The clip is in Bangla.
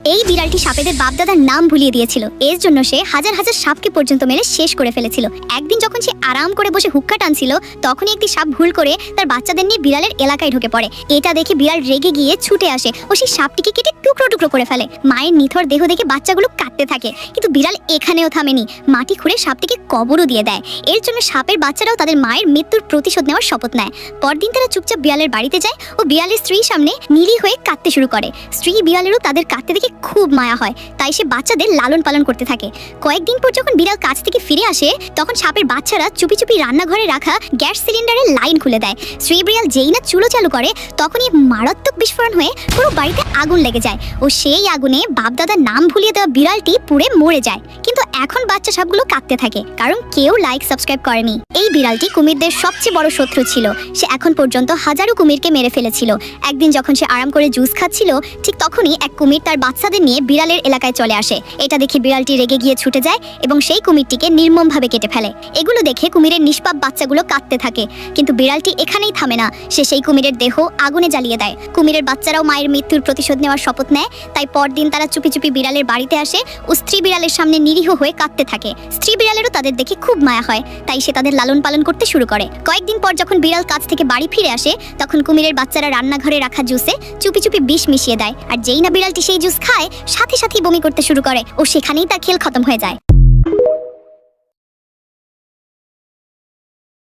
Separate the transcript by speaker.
Speaker 1: এই বিড়ালটি সাপেদের বাপদাদার নাম ভুলিয়ে দিয়েছিল। এর জন্য সে হাজার হাজার সাপকে পর্যন্ত মেরে শেষ করে ফেলেছিল। একদিন যখন সে আরাম করে বসে হুক্কা টানছিল, তখনই একটি সাপ ভুল করে তার বাচ্চাদের নিয়ে বিড়ালের এলাকায় ঢুকে পড়ে। এটা দেখে বিড়াল রেগে গিয়ে ছুটে আসে ও সেই সাপটিকে কেটে টুকরো টুকরো করে ফেলে। মায়ের নিথর দেহ দেখে বাচ্চাগুলো কাঁদতে থাকে, কিন্তু বিড়াল এখানেও থামেনি, মাটি খুঁড়ে সাপটিকে কবরও দিয়ে দেয়। এর জন্য সাপের বাচ্চারাও তাদের মায়ের মৃত্যুর প্রতিশোধ নেওয়ার শপথ নেয়। পরদিন তারা চুপচাপ বিড়ালের বাড়িতে যায় ও বিড়ালের স্ত্রীর সামনে নিরীহ হয়ে কাঁদতে শুরু করে। স্ত্রী বিড়ালেরও তাদের কাঁদতে দেখে খুব মায়া হয়, তাই সে বাচ্চাদের লালন পালন করতে থাকে। কয়েকদিন পর যখন বিড়াল কাছ থেকে ফিরে আসে, তখন সাপের বাচ্চারা চুপি চুপি রান্নাঘরে রাখা গ্যাস সিলিন্ডারের লাইন খুলে দেয়। স্ত্রী বিড়াল যেই না চুলো চালু করে, তখনই মারাত্মক বিস্ফোরণ হয়ে পুরো বাড়িতে আগুন লেগে যায় ও সেই আগুনে বাপদাদার নাম ভুলিয়ে দেওয়া বিড়ালটি পুড়ে মরে যায়। কিন্তু এখন বাচ্চা সাপগুলো কাঁদতে থাকে, কারণ কেউ লাইক সাবস্ক্রাইব করেনি। এই বিড়ালটি কুমিরদের সবচেয়ে বড় শত্রু ছিল। সে এখন পর্যন্ত হাজারো কুমিরকে মেরে ফেলেছিল। একদিন যখন সে আরাম করে জুস খাচ্ছিল, ঠিক তখনই এক কুমির তার বাচ্চাদের নিয়ে বিড়ালের এলাকায় চলে আসে। এটা দেখে বিড়ালটি রেগে গিয়ে ছুটে যায় এবং সেই কুমিরটিকে নির্মমভাবে কেটে ফেলে। এগুলো দেখে কুমিরের নিষ্পাপ বাচ্চাগুলো কাঁদতে থাকে, কিন্তু বিড়ালটি এখানেই থামে না। সে সেই কুমিরের দেহ আগুনে জ্বালিয়ে দেয়। কুমিরের বাচ্চারাও মায়ের মৃত্যুর প্রতিশোধ নেওয়ার শপথ নেয়। তাই পরদিন তারা চুপি চুপি বিড়ালের বাড়িতে আসে ও স্ত্রী বিড়ালের সামনে নিরীহ হয়ে কাঁদতে থাকে। স্ত্রী বিড়ালেরও তাদের দেখে খুব মায়া হয়, তাই সে তাদের লালন পালন করতে শুরু করে। কয়েকদিন পর যখন বিড়াল কাছ থেকে বাড়ি ফিরে আসে, তখন কুমিরের বাচ্চারা রান্নাঘরে রাখা জুসে চুপি চুপি বিষ মিশিয়ে দেয়। আর যেই না বিড়ালটি সেই জুস খায়, সাথে সাথেই বমি করতে শুরু করে ও সেখানেই তার খেল খতম হয়ে যায়।